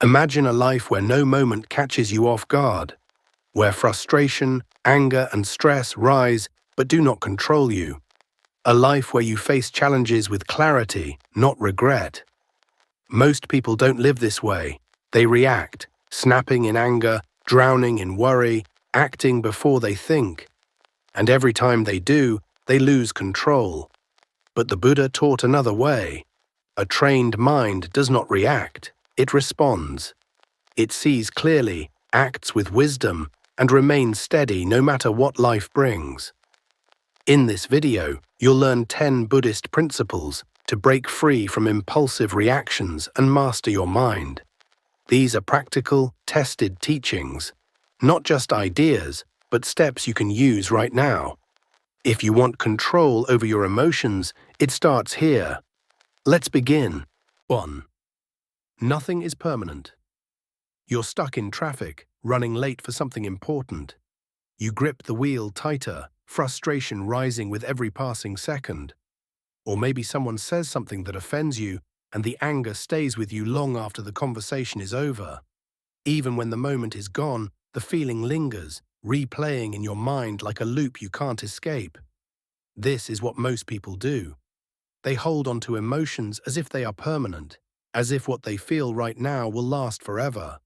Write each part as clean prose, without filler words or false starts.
Imagine a life where no moment catches you off guard, where frustration, anger, and stress rise but do not control you. A life where you face challenges with clarity, not regret. Most people don't live this way. They react, snapping in anger, drowning in worry, acting before they think. And every time they do, they lose control. But the Buddha taught another way. A trained mind does not react, it responds. It sees clearly, acts with wisdom, and remains steady no matter what life brings. In this video, you'll learn 10 Buddhist principles to break free from impulsive reactions and master your mind. These are practical, tested teachings, not just ideas, but steps you can use right now. If you want control over your emotions, it starts here. Let's begin. 1. Nothing is permanent. You're stuck in traffic, running late for something important. You grip the wheel tighter, frustration rising with every passing second. Or maybe someone says something that offends you, and the anger stays with you long after the conversation is over. Even when the moment is gone, the feeling lingers, replaying in your mind like a loop you can't escape. This is what most people do. They hold on to emotions as if they are permanent, as if what they feel right now will last forever.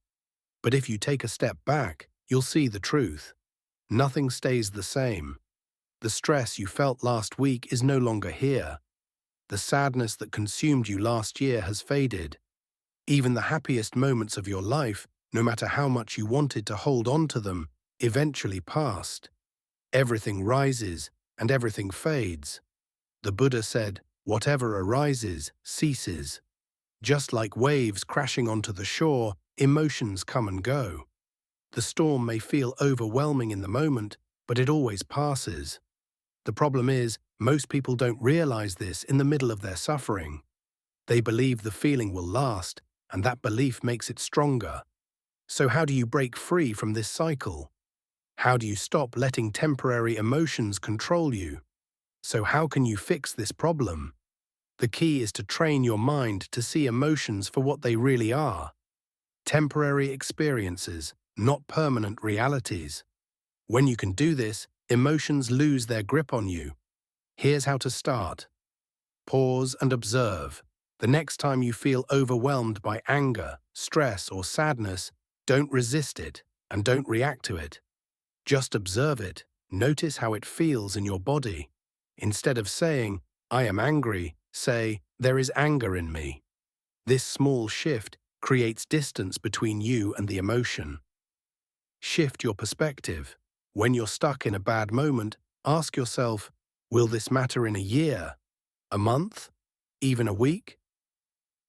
But if you take a step back, you'll see the truth. Nothing stays the same. The stress you felt last week is no longer here. The sadness that consumed you last year has faded. Even the happiest moments of your life, no matter how much you wanted to hold on to them, eventually passed. Everything rises and everything fades. The Buddha said, "Whatever arises, ceases." Just like waves crashing onto the shore, emotions come and go. The storm may feel overwhelming in the moment, but it always passes. The problem is, most people don't realize this in the middle of their suffering. They believe the feeling will last, and that belief makes it stronger. So how do you break free from this cycle? How do you stop letting temporary emotions control you? So how can you fix this problem? The key is to train your mind to see emotions for what they really are. Temporary experiences, not permanent realities. When you can do this, emotions lose their grip on you. Here's how to start. Pause and observe. The next time you feel overwhelmed by anger, stress, or sadness, don't resist it and don't react to it. Just observe it. Notice how it feels in your body. Instead of saying, "I am angry," say, "There is anger in me." This small shift creates distance between you and the emotion. Shift your perspective. When you're stuck in a bad moment, ask yourself, will this matter in a year, a month, even a week?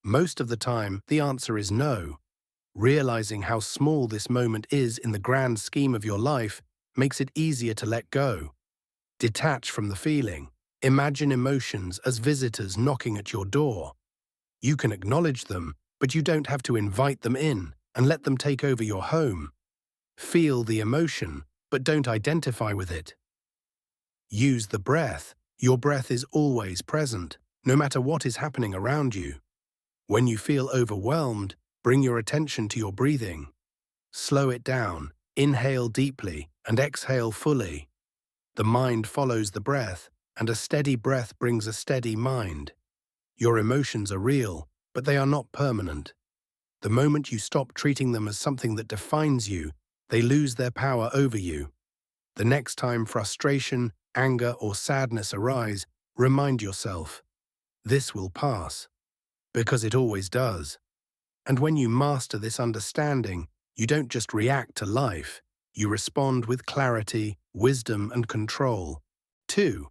Most of the time, the answer is no. Realizing how small this moment is in the grand scheme of your life makes it easier to let go. Detach from the feeling. Imagine emotions as visitors knocking at your door. You can acknowledge them, but you don't have to invite them in and let them take over your home. Feel the emotion, but don't identify with it. Use the breath. Your breath is always present, no matter what is happening around you. When you feel overwhelmed, bring your attention to your breathing. Slow it down, inhale deeply, and exhale fully. The mind follows the breath, and a steady breath brings a steady mind. Your emotions are real, but they are not permanent. The moment you stop treating them as something that defines you, they lose their power over you. The next time frustration, anger, or sadness arise, remind yourself, this will pass, because it always does. And when you master this understanding, you don't just react to life, you respond with clarity, wisdom, and control. 2.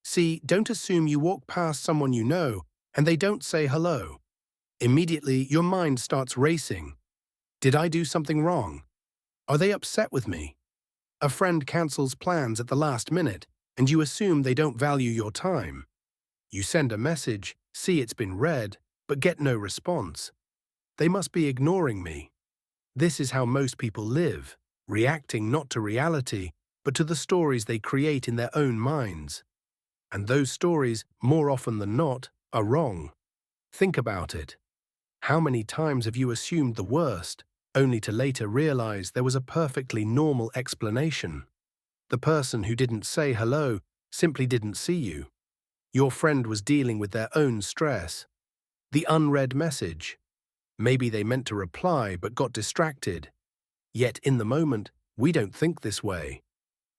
See, don't assume you walk past someone you know and they don't say hello. Immediately, your mind starts racing. Did I do something wrong? Are they upset with me? A friend cancels plans at the last minute, and you assume they don't value your time. You send a message, see it's been read, but get no response. They must be ignoring me. This is how most people live, reacting not to reality, but to the stories they create in their own minds. And those stories, more often than not, are wrong. Think about it. How many times have you assumed the worst, only to later realize there was a perfectly normal explanation? The person who didn't say hello simply didn't see you. Your friend was dealing with their own stress. The unread message. Maybe they meant to reply but got distracted. Yet in the moment, we don't think this way.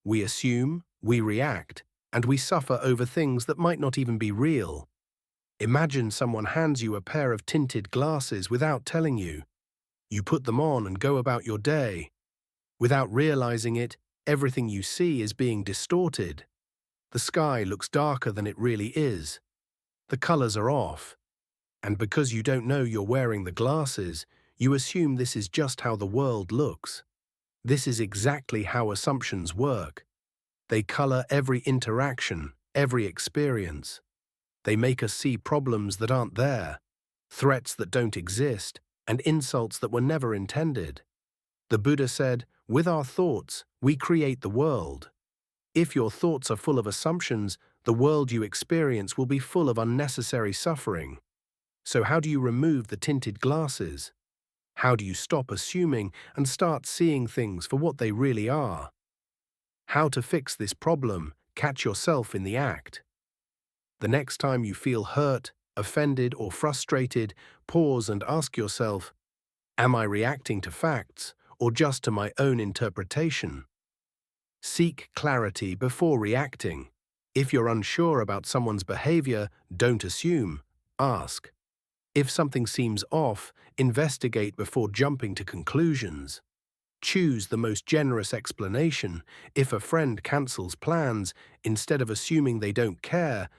We assume, we react, and we suffer over things that might not even be real. Imagine someone hands you a pair of tinted glasses without telling you. You put them on and go about your day. Without realizing it, everything you see is being distorted. The sky looks darker than it really is. The colors are off. And because you don't know you're wearing the glasses, you assume this is just how the world looks. This is exactly how assumptions work. They color every interaction, every experience. They make us see problems that aren't there, threats that don't exist, and insults that were never intended. The Buddha said, "With our thoughts, we create the world." If your thoughts are full of assumptions, the world you experience will be full of unnecessary suffering. So how do you remove the tinted glasses? How do you stop assuming and start seeing things for what they really are? How to fix this problem? Catch yourself in the act. The next time you feel hurt, offended, or frustrated, pause and ask yourself, am I reacting to facts or just to my own interpretation? Seek clarity before reacting. If you're unsure about someone's behavior, don't assume, ask. If something seems off, investigate before jumping to conclusions. Choose the most generous explanation. If a friend cancels plans, instead of assuming they don't care,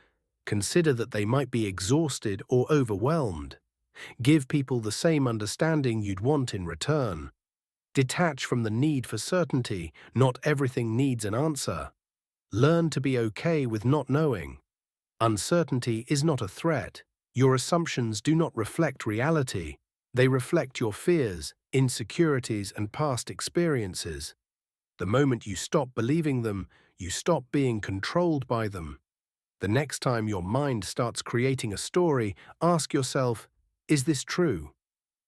consider that they might be exhausted or overwhelmed. Give people the same understanding you'd want in return. Detach from the need for certainty. Not everything needs an answer. Learn to be okay with not knowing. Uncertainty is not a threat. Your assumptions do not reflect reality. They reflect your fears, insecurities, and past experiences. The moment you stop believing them, you stop being controlled by them. The next time your mind starts creating a story, ask yourself, is this true?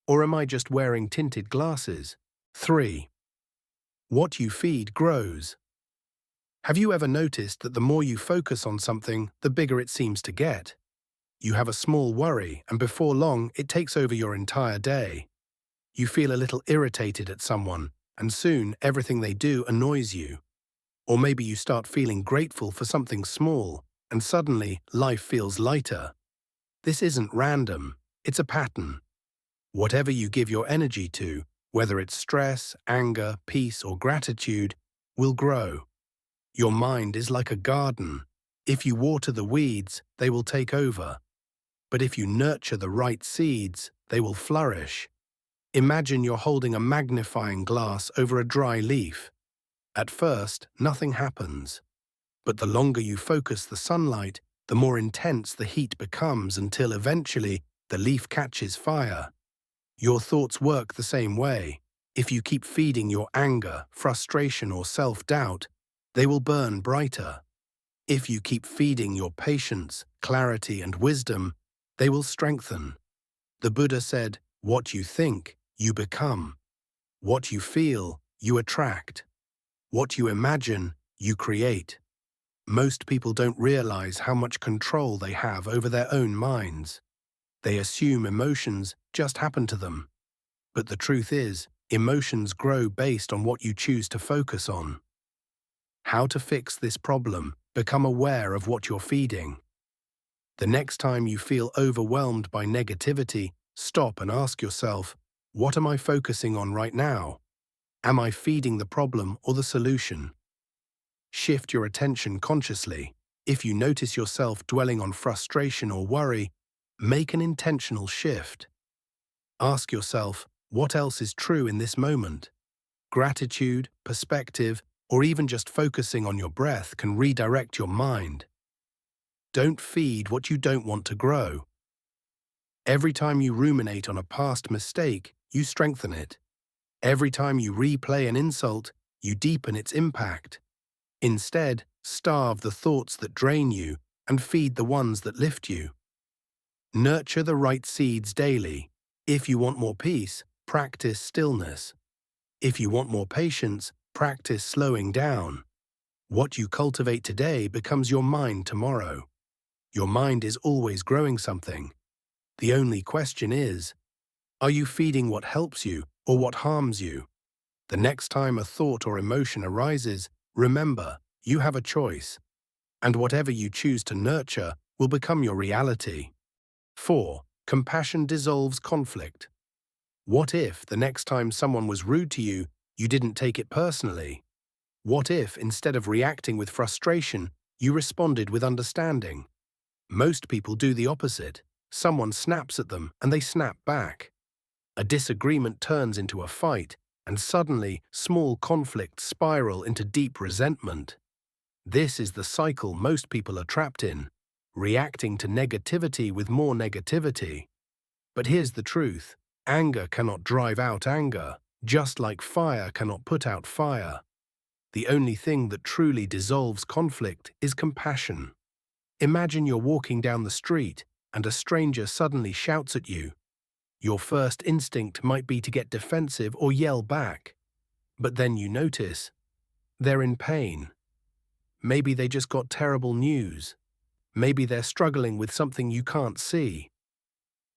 Or am I just wearing tinted glasses? 3. What you feed grows. Have you ever noticed that the more you focus on something, the bigger it seems to get? You have a small worry, and before long, it takes over your entire day. You feel a little irritated at someone, and soon everything they do annoys you. Or maybe you start feeling grateful for something small, and suddenly life feels lighter. This isn't random, it's a pattern. Whatever you give your energy to, whether it's stress, anger, peace, or gratitude, will grow. Your mind is like a garden. If you water the weeds, they will take over. But if you nurture the right seeds, they will flourish. Imagine you're holding a magnifying glass over a dry leaf. At first, nothing happens. But the longer you focus the sunlight, the more intense the heat becomes until eventually the leaf catches fire. Your thoughts work the same way. If you keep feeding your anger, frustration, or self-doubt, they will burn brighter. If you keep feeding your patience, clarity, and wisdom, they will strengthen. The Buddha said, what you think, you become. What you feel, you attract. What you imagine, you create. Most people don't realize how much control they have over their own minds. They assume emotions just happen to them. But the truth is, emotions grow based on what you choose to focus on. How to fix this problem? Become aware of what you're feeding. The next time you feel overwhelmed by negativity, stop and ask yourself, what am I focusing on right now? Am I feeding the problem or the solution? Shift your attention consciously. If you notice yourself dwelling on frustration or worry, make an intentional shift. Ask yourself, what else is true in this moment? Gratitude, perspective, or even just focusing on your breath can redirect your mind. Don't feed what you don't want to grow. Every time you ruminate on a past mistake, you strengthen it. Every time you replay an insult, you deepen its impact. Instead, starve the thoughts that drain you and feed the ones that lift you. Nurture the right seeds daily. If you want more peace, practice stillness. If you want more patience, practice slowing down. What you cultivate today becomes your mind tomorrow. Your mind is always growing something. The only question is, are you feeding what helps you or what harms you? The next time a thought or emotion arises, remember, you have a choice. And whatever you choose to nurture will become your reality. 4. Compassion dissolves conflict. What if the next time someone was rude to you, you didn't take it personally? What if, instead of reacting with frustration, you responded with understanding? Most people do the opposite. Someone snaps at them and they snap back. A disagreement turns into a fight, and suddenly small conflicts spiral into deep resentment. This is the cycle most people are trapped in, reacting to negativity with more negativity. But here's the truth: anger cannot drive out anger, just like fire cannot put out fire. The only thing that truly dissolves conflict is compassion. Imagine you're walking down the street and a stranger suddenly shouts at you. Your first instinct might be to get defensive or yell back. But then you notice they're in pain. Maybe they just got terrible news. Maybe they're struggling with something you can't see.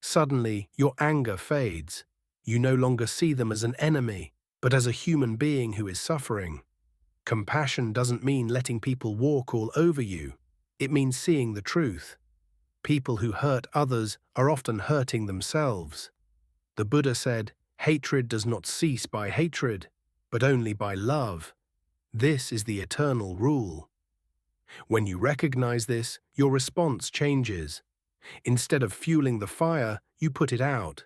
Suddenly, your anger fades. You no longer see them as an enemy, but as a human being who is suffering. Compassion doesn't mean letting people walk all over you. It means seeing the truth. People who hurt others are often hurting themselves. The Buddha said, "Hatred does not cease by hatred, but only by love." This is the eternal rule. When you recognize this, your response changes. Instead of fueling the fire, you put it out.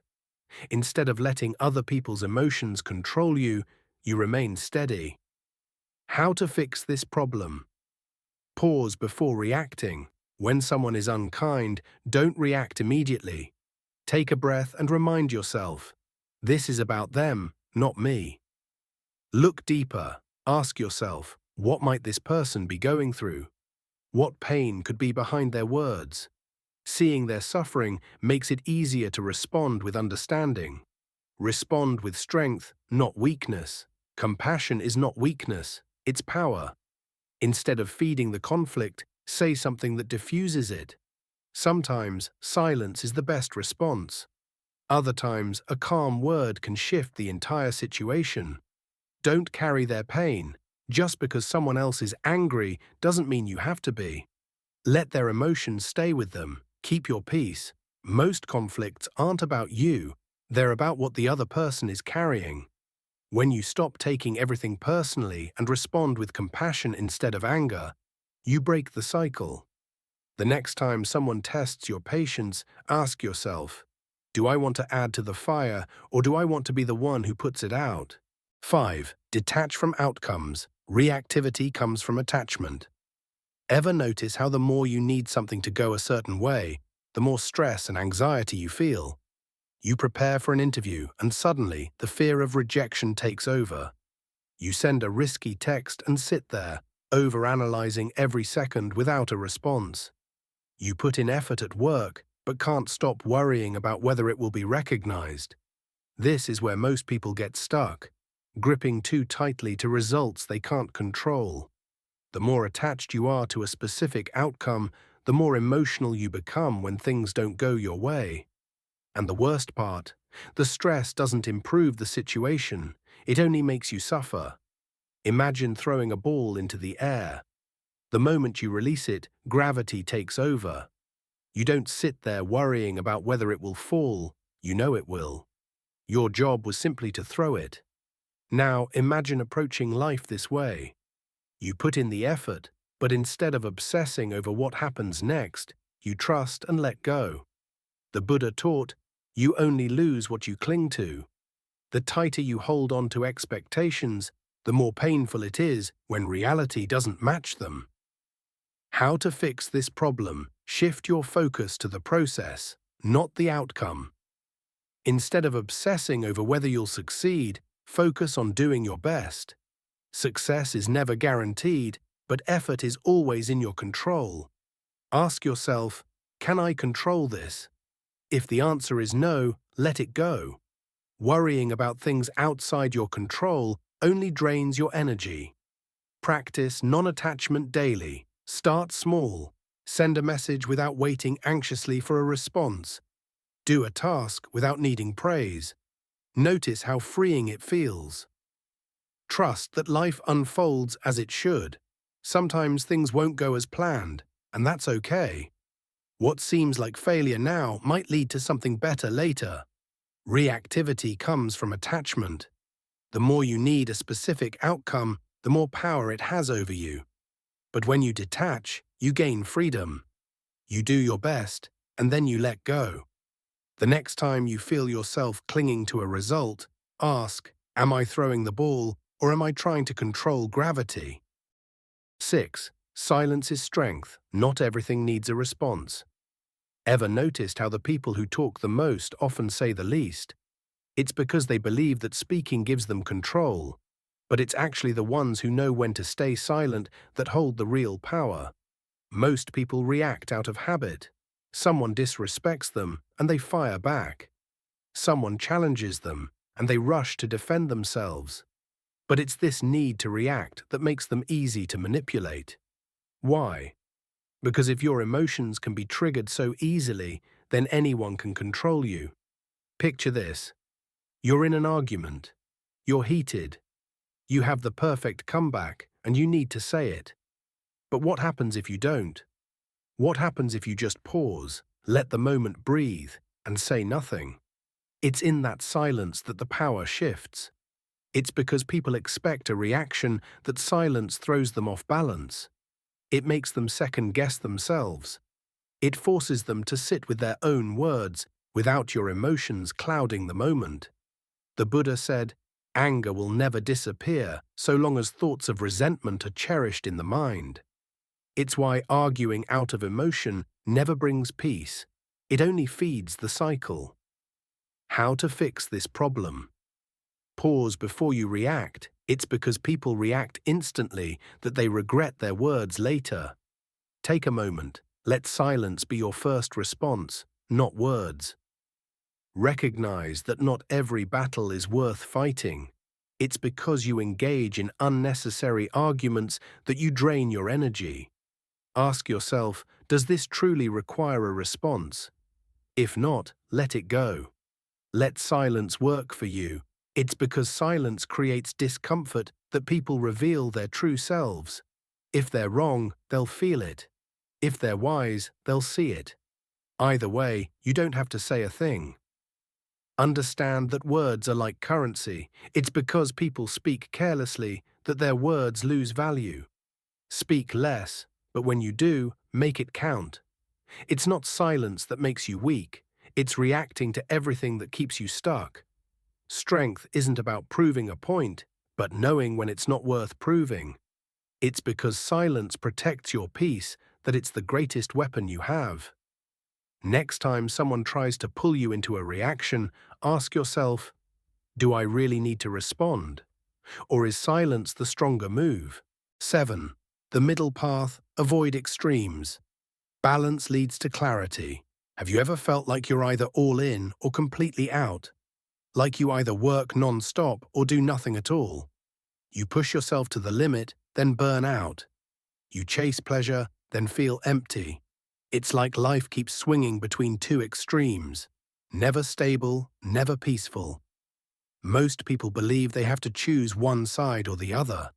Instead of letting other people's emotions control you, you remain steady. How to fix this problem? Pause before reacting. When someone is unkind, don't react immediately. Take a breath and remind yourself, this is about them, not me. Look deeper. Ask yourself, what might this person be going through? What pain could be behind their words? Seeing their suffering makes it easier to respond with understanding. Respond with strength, not weakness. Compassion is not weakness, it's power. Instead of feeding the conflict, say something that diffuses it. Sometimes silence is the best response. Other times, a calm word can shift the entire situation. Don't carry their pain. Just because someone else is angry doesn't mean you have to be. Let their emotions stay with them. Keep your peace. Most conflicts aren't about you. They're about what the other person is carrying. When you stop taking everything personally and respond with compassion instead of anger, you break the cycle. The next time someone tests your patience, ask yourself, do I want to add to the fire, or do I want to be the one who puts it out? 5. Detach from outcomes. Reactivity comes from attachment. Ever notice how the more you need something to go a certain way, the more stress and anxiety you feel? You prepare for an interview, and suddenly the fear of rejection takes over. You send a risky text and sit there, overanalyzing every second without a response. You put in effort at work, but can't stop worrying about whether it will be recognized. This is where most people get stuck, gripping too tightly to results they can't control. The more attached you are to a specific outcome, the more emotional you become when things don't go your way. And the worst part, the stress doesn't improve the situation, it only makes you suffer. Imagine throwing a ball into the air. The moment you release it, gravity takes over. You don't sit there worrying about whether it will fall, you know it will. Your job was simply to throw it. Now imagine approaching life this way. You put in the effort, but instead of obsessing over what happens next, you trust and let go. The Buddha taught, you only lose what you cling to. The tighter you hold on to expectations, the more painful it is when reality doesn't match them. How to fix this problem? Shift your focus to the process, not the outcome. Instead of obsessing over whether you'll succeed, focus on doing your best. Success is never guaranteed, but effort is always in your control. Ask yourself, can I control this? If the answer is no, let it go. Worrying about things outside your control only drains your energy. Practice non-attachment daily. Start small. Send a message without waiting anxiously for a response. Do a task without needing praise. Notice how freeing it feels. Trust that life unfolds as it should. Sometimes things won't go as planned, and that's okay. What seems like failure now might lead to something better later. Reactivity comes from attachment. The more you need a specific outcome, the more power it has over you. But when you detach, you gain freedom. You do your best, and then you let go. The next time you feel yourself clinging to a result, ask, am I throwing the ball, or am I trying to control gravity? 6. Silence is strength. Not everything needs a response. Ever noticed how the people who talk the most often say the least? It's because they believe that speaking gives them control. But it's actually the ones who know when to stay silent that hold the real power. Most people react out of habit. Someone disrespects them, and they fire back. Someone challenges them, and they rush to defend themselves. But it's this need to react that makes them easy to manipulate. Why? Because if your emotions can be triggered so easily, then anyone can control you. Picture this. You're in an argument. You're heated. You have the perfect comeback, and you need to say it. But what happens if you don't? What happens if you just pause, let the moment breathe, and say nothing? It's in that silence that the power shifts. It's because people expect a reaction that silence throws them off balance. It makes them second-guess themselves. It forces them to sit with their own words without your emotions clouding the moment. The Buddha said, anger will never disappear so long as thoughts of resentment are cherished in the mind. It's why arguing out of emotion never brings peace. It only feeds the cycle. How to fix this problem? Pause before you react. It's because people react instantly that they regret their words later. Take a moment. Let silence be your first response, not words. Recognize that not every battle is worth fighting. It's because you engage in unnecessary arguments that you drain your energy. Ask yourself, does this truly require a response? If not, let it go. Let silence work for you. It's because silence creates discomfort that people reveal their true selves. If they're wrong, they'll feel it. If they're wise, they'll see it. Either way, you don't have to say a thing. Understand that words are like currency. It's because people speak carelessly that their words lose value. Speak less, but when you do, make it count. It's not silence that makes you weak. It's reacting to everything that keeps you stuck. Strength isn't about proving a point, but knowing when it's not worth proving. It's because silence protects your peace that it's the greatest weapon you have. Next time someone tries to pull you into a reaction, ask yourself, do I really need to respond? Or is silence the stronger move? 7. The middle path. Avoid extremes. Balance leads to clarity. Have you ever felt like you're either all in or completely out? Like you either work non-stop or do nothing at all? You push yourself to the limit, then burn out. You chase pleasure, then feel empty. It's like life keeps swinging between two extremes. Never stable, never peaceful. Most people believe they have to choose one side or the other.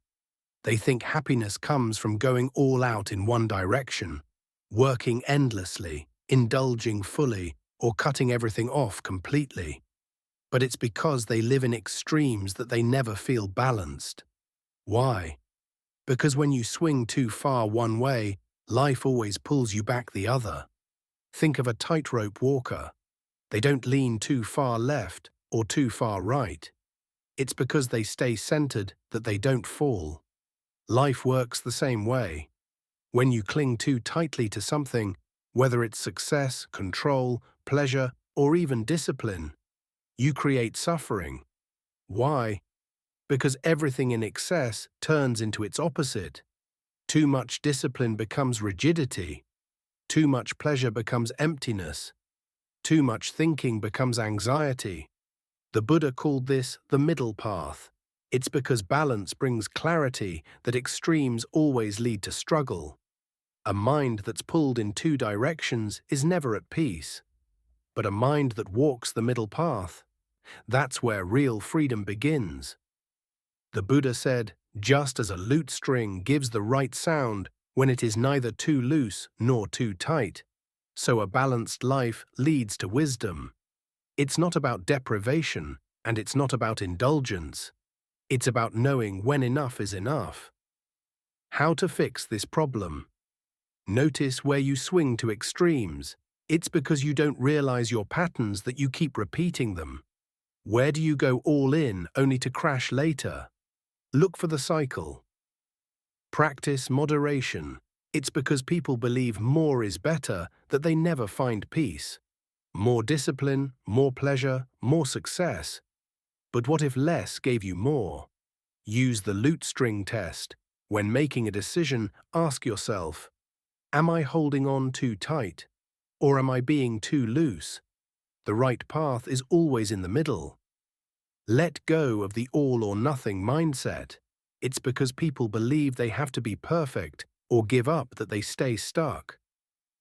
They think happiness comes from going all out in one direction, working endlessly, indulging fully, or cutting everything off completely. But it's because they live in extremes that they never feel balanced. Why? Because when you swing too far one way, life always pulls you back the other. Think of a tightrope walker. They don't lean too far left or too far right. It's because they stay centered that they don't fall. Life works the same way. When you cling too tightly to something, whether it's success, control, pleasure, or even discipline, you create suffering. Why? Because everything in excess turns into its opposite. Too much discipline becomes rigidity. Too much pleasure becomes emptiness. Too much thinking becomes anxiety. The Buddha called this the middle path. It's because balance brings clarity that extremes always lead to struggle. A mind that's pulled in two directions is never at peace. But a mind that walks the middle path, that's where real freedom begins. The Buddha said, just as a lute string gives the right sound when it is neither too loose nor too tight, so a balanced life leads to wisdom. It's not about deprivation, and it's not about indulgence. It's about knowing when enough is enough. How to fix this problem? Notice where you swing to extremes. It's because you don't realize your patterns that you keep repeating them. Where do you go all in only to crash later? Look for the cycle. Practice moderation. It's because people believe more is better that they never find peace. More discipline, more pleasure, more success. But what if less gave you more? Use the lute string test. When making a decision, ask yourself, am I holding on too tight? Or am I being too loose? The right path is always in the middle. Let go of the all-or-nothing mindset. It's because people believe they have to be perfect or give up that they stay stuck.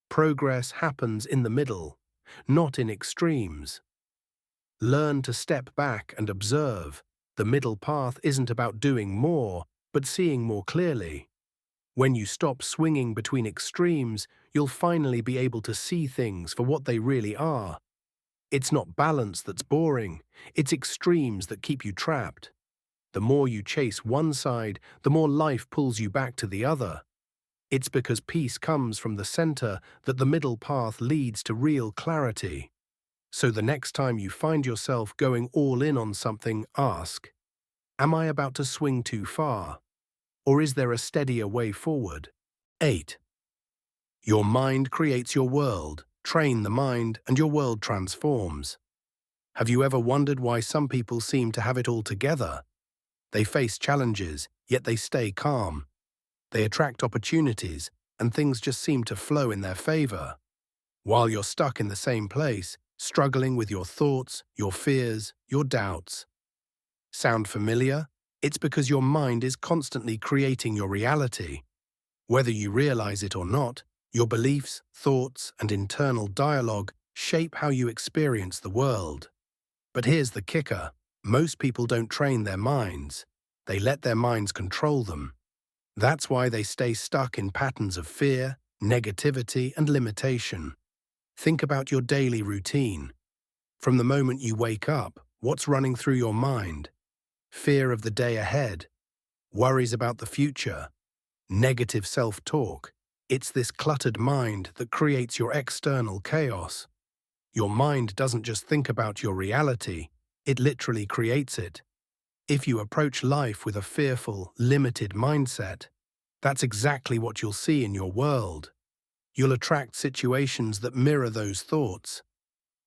Progress happens in the middle, not in extremes. Learn to step back and observe. The middle path isn't about doing more, but seeing more clearly. When you stop swinging between extremes, you'll finally be able to see things for what they really are. It's not balance that's boring, it's extremes that keep you trapped. The more you chase one side, the more life pulls you back to the other. It's because peace comes from the center that the middle path leads to real clarity. So the next time you find yourself going all in on something, ask, am I about to swing too far? Or is there a steadier way forward? 8. Your mind creates your world. Train the mind and your world transforms. Have you ever wondered why some people seem to have it all together? They face challenges, yet they stay calm. They attract opportunities, and things just seem to flow in their favor. While you're stuck in the same place, struggling with your thoughts, your fears, your doubts. Sound familiar? It's because your mind is constantly creating your reality. Whether you realize it or not, your beliefs, thoughts, and internal dialogue shape how you experience the world. But here's the kicker. Most people don't train their minds. They let their minds control them. That's why they stay stuck in patterns of fear, negativity, and limitation. Think about your daily routine. From the moment you wake up, what's running through your mind? Fear of the day ahead, worries about the future, negative self-talk. It's this cluttered mind that creates your external chaos. Your mind doesn't just think about your reality, it literally creates it. If you approach life with a fearful, limited mindset, that's exactly what you'll see in your world. You'll attract situations that mirror those thoughts.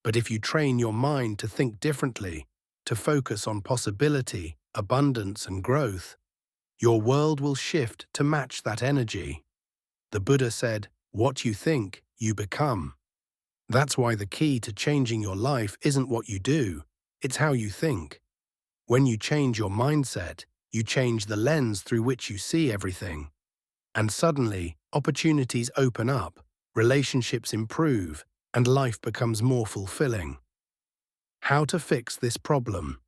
But if you train your mind to think differently, to focus on possibility, abundance, and growth, your world will shift to match that energy. The Buddha said, what you think, you become. That's why the key to changing your life isn't what you do, it's how you think. When you change your mindset, you change the lens through which you see everything. And suddenly, opportunities open up, relationships improve, and life becomes more fulfilling. How to fix this problem?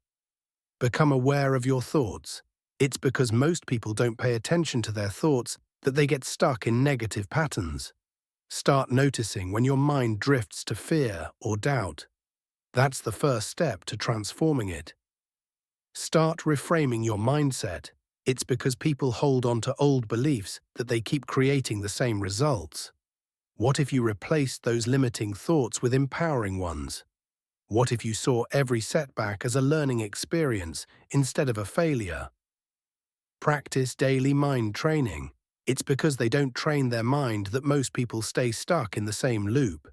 Become aware of your thoughts. It's because most people don't pay attention to their thoughts that they get stuck in negative patterns. Start noticing when your mind drifts to fear or doubt. That's the first step to transforming it. Start reframing your mindset. It's because people hold on to old beliefs that they keep creating the same results. What if you replaced those limiting thoughts with empowering ones? What if you saw every setback as a learning experience instead of a failure? Practice daily mind training. It's because they don't train their mind that most people stay stuck in the same loop.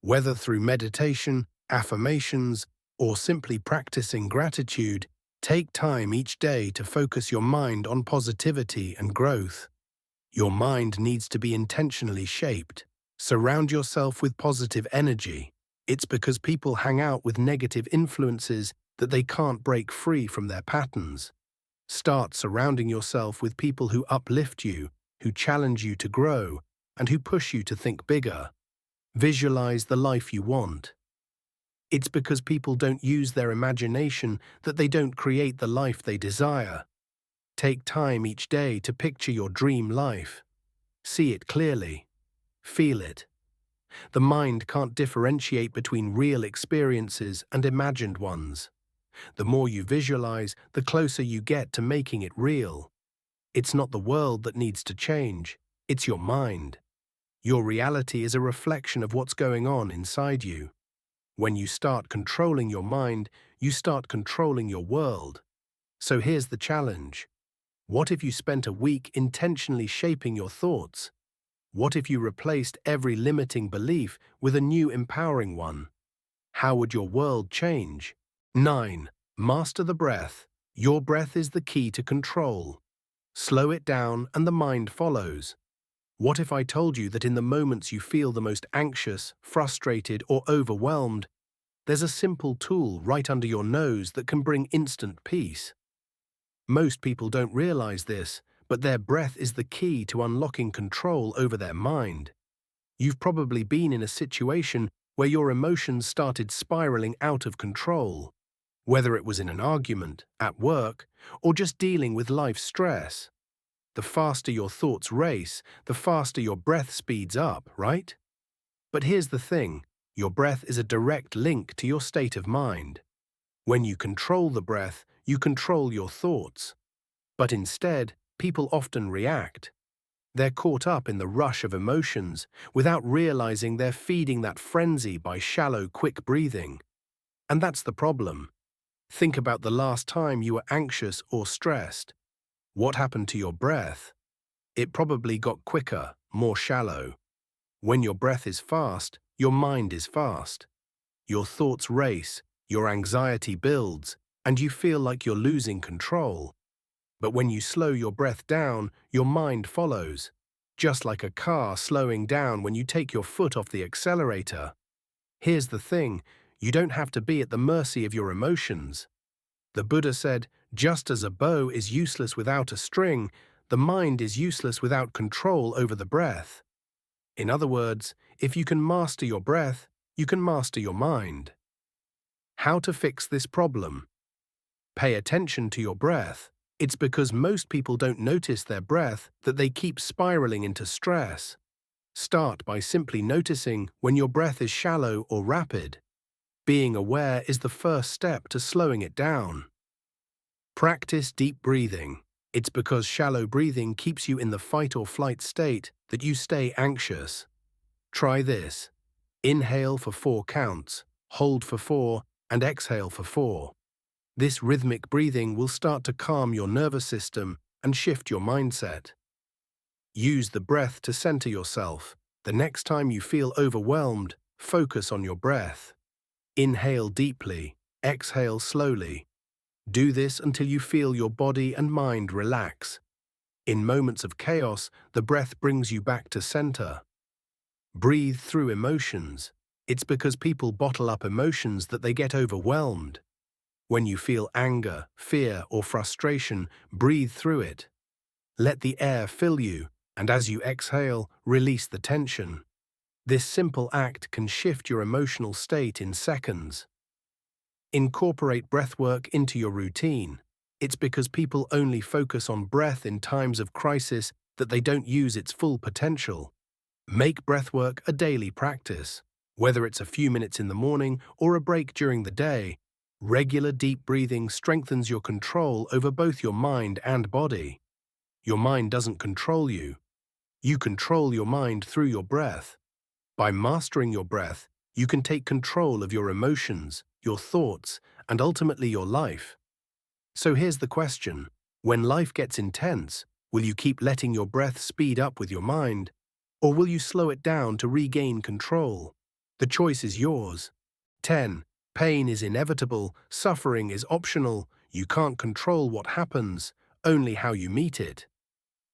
Whether through meditation, affirmations, or simply practicing gratitude, take time each day to focus your mind on positivity and growth. Your mind needs to be intentionally shaped. Surround yourself with positive energy. It's because people hang out with negative influences that they can't break free from their patterns. Start surrounding yourself with people who uplift you, who challenge you to grow, and who push you to think bigger. Visualize the life you want. It's because people don't use their imagination that they don't create the life they desire. Take time each day to picture your dream life. See it clearly. Feel it. The mind can't differentiate between real experiences and imagined ones. The more you visualize, the closer you get to making it real. It's not the world that needs to change, it's your mind. Your reality is a reflection of what's going on inside you. When you start controlling your mind, you start controlling your world. So here's the challenge. What if you spent a week intentionally shaping your thoughts? What if you replaced every limiting belief with a new empowering one? How would your world change? 9. Master the breath. Your breath is the key to control. Slow it down and the mind follows. What if I told you that in the moments you feel the most anxious, frustrated, or overwhelmed, there's a simple tool right under your nose that can bring instant peace? Most people don't realize this, but their breath is the key to unlocking control over their mind. You've probably been in a situation where your emotions started spiraling out of control, whether it was in an argument, at work, or just dealing with life stress. The faster your thoughts race, the faster your breath speeds up, right? But here's the thing, your breath is a direct link to your state of mind. When you control the breath, you control your thoughts. But instead, people often react. They're caught up in the rush of emotions without realizing they're feeding that frenzy by shallow, quick breathing. And that's the problem. Think about the last time you were anxious or stressed. What happened to your breath? It probably got quicker, more shallow. When your breath is fast, your mind is fast. Your thoughts race, your anxiety builds, and you feel like you're losing control. But when you slow your breath down, your mind follows, just like a car slowing down when you take your foot off the accelerator. Here's the thing, you don't have to be at the mercy of your emotions. The Buddha said, just as a bow is useless without a string, the mind is useless without control over the breath. In other words, if you can master your breath, you can master your mind. How to fix this problem? Pay attention to your breath. It's because most people don't notice their breath that they keep spiraling into stress. Start by simply noticing when your breath is shallow or rapid. Being aware is the first step to slowing it down. Practice deep breathing. It's because shallow breathing keeps you in the fight or flight state that you stay anxious. Try this. Inhale for 4 counts, hold for 4, and exhale for 4. This rhythmic breathing will start to calm your nervous system and shift your mindset. Use the breath to center yourself. The next time you feel overwhelmed, focus on your breath. Inhale deeply, exhale slowly. Do this until you feel your body and mind relax. In moments of chaos, the breath brings you back to center. Breathe through emotions. It's because people bottle up emotions that they get overwhelmed. When you feel anger, fear, or frustration, breathe through it. Let the air fill you, and as you exhale, release the tension. This simple act can shift your emotional state in seconds. Incorporate breathwork into your routine. It's because people only focus on breath in times of crisis that they don't use its full potential. Make breathwork a daily practice. Whether it's a few minutes in the morning or a break during the day, regular deep breathing strengthens your control over both your mind and body. Your mind doesn't control you. You control your mind through your breath. By mastering your breath, you can take control of your emotions, your thoughts, and ultimately your life. So here's the question. When life gets intense, will you keep letting your breath speed up with your mind, or will you slow it down to regain control? The choice is yours. 10. Pain is inevitable, suffering is optional, you can't control what happens, only how you meet it.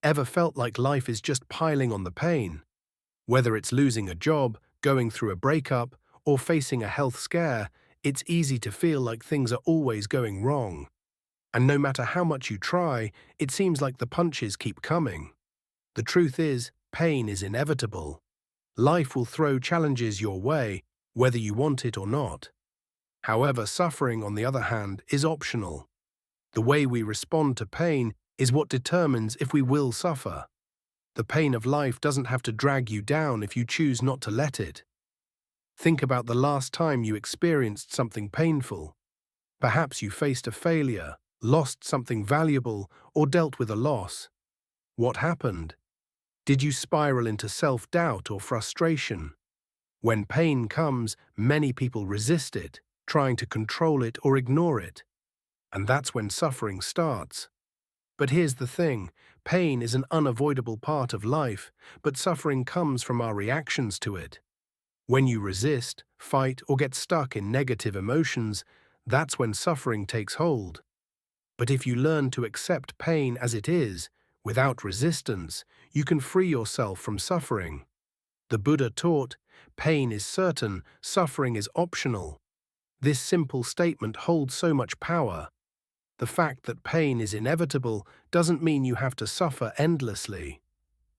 Ever felt like life is just piling on the pain? Whether it's losing a job, going through a breakup, or facing a health scare, it's easy to feel like things are always going wrong. And no matter how much you try, it seems like the punches keep coming. The truth is, pain is inevitable. Life will throw challenges your way, whether you want it or not. However, suffering, on the other hand, is optional. The way we respond to pain is what determines if we will suffer. The pain of life doesn't have to drag you down if you choose not to let it. Think about the last time you experienced something painful. Perhaps you faced a failure, lost something valuable, or dealt with a loss. What happened? Did you spiral into self-doubt or frustration? When pain comes, many people resist it, trying to control it or ignore it. And that's when suffering starts. But here's the thing, pain is an unavoidable part of life, but suffering comes from our reactions to it. When you resist, fight, or get stuck in negative emotions, that's when suffering takes hold. But if you learn to accept pain as it is, without resistance, you can free yourself from suffering. The Buddha taught, pain is certain, suffering is optional. This simple statement holds so much power. The fact that pain is inevitable doesn't mean you have to suffer endlessly.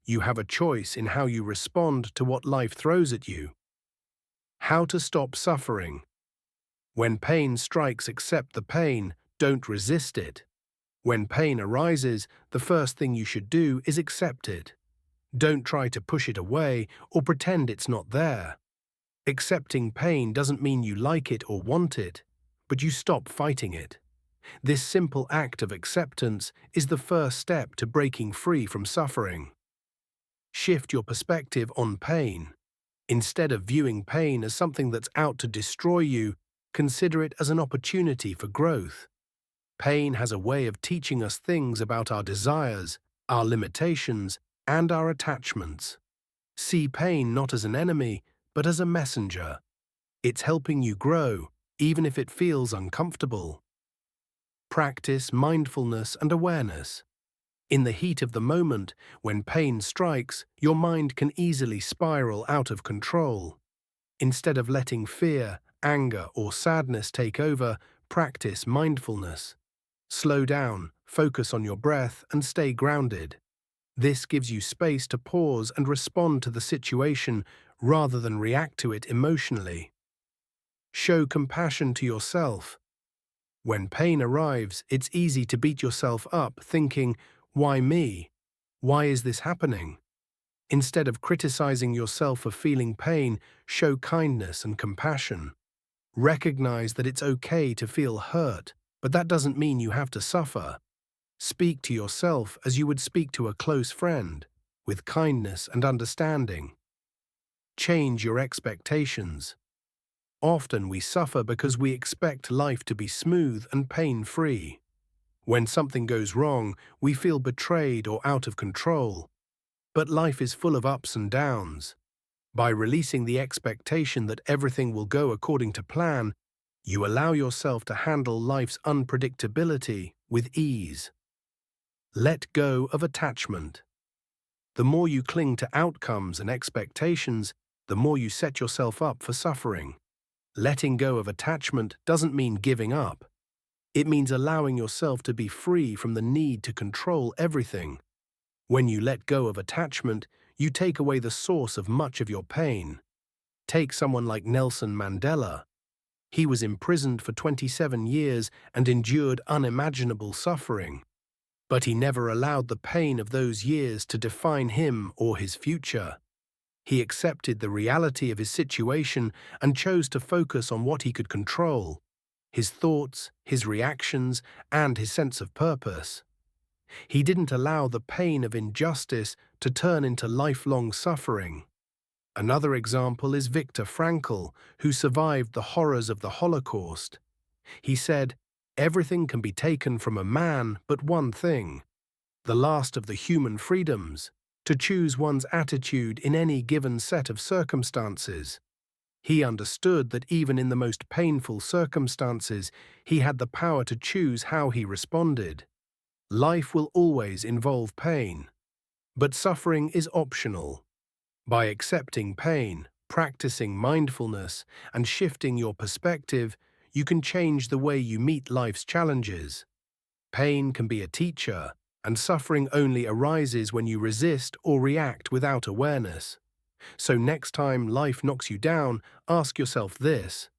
You have a choice in how you respond to what life throws at you. How to stop suffering. When pain strikes, accept the pain, don't resist it. When pain arises, the first thing you should do is accept it. Don't try to push it away or pretend it's not there. Accepting pain doesn't mean you like it or want it, but you stop fighting it. This simple act of acceptance is the first step to breaking free from suffering. Shift your perspective on pain. Instead of viewing pain as something that's out to destroy you, consider it as an opportunity for growth. Pain has a way of teaching us things about our desires, our limitations, and our attachments. See pain not as an enemy, but as a messenger. It's helping you grow, even if it feels uncomfortable. Practice mindfulness and awareness. In the heat of the moment, when pain strikes, your mind can easily spiral out of control. Instead of letting fear, anger, or sadness take over, practice mindfulness. Slow down, focus on your breath, and stay grounded. This gives you space to pause and respond to the situation rather than react to it emotionally. Show compassion to yourself. When pain arrives, it's easy to beat yourself up, thinking, "Why me? Why is this happening?" Instead of criticizing yourself for feeling pain, show kindness and compassion. Recognize that it's okay to feel hurt, but that doesn't mean you have to suffer. Speak to yourself as you would speak to a close friend, with kindness and understanding. Change your expectations. Often we suffer because we expect life to be smooth and pain-free. When something goes wrong, we feel betrayed or out of control. But life is full of ups and downs. By releasing the expectation that everything will go according to plan, you allow yourself to handle life's unpredictability with ease. Let go of attachment. The more you cling to outcomes and expectations, the more you set yourself up for suffering. Letting go of attachment doesn't mean giving up. It means allowing yourself to be free from the need to control everything. When you let go of attachment, you take away the source of much of your pain. Take someone like Nelson Mandela. He was imprisoned for 27 years and endured unimaginable suffering. But he never allowed the pain of those years to define him or his future. He accepted the reality of his situation and chose to focus on what he could control: his thoughts, his reactions, and his sense of purpose. He didn't allow the pain of injustice to turn into lifelong suffering. Another example is Viktor Frankl, who survived the horrors of the Holocaust. He said, "Everything can be taken from a man but one thing, the last of the human freedoms, to choose one's attitude in any given set of circumstances." He understood that even in the most painful circumstances, he had the power to choose how he responded. Life will always involve pain, but suffering is optional. By accepting pain, Practicing mindfulness and shifting your perspective, you can change the way you meet life's challenges. Pain can be a teacher, and suffering only arises when you resist or react without awareness. So next time life knocks you down, ask yourself this: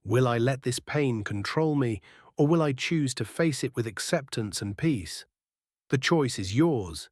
will I let this pain control me, or will I choose to face it with acceptance and peace? The choice is yours.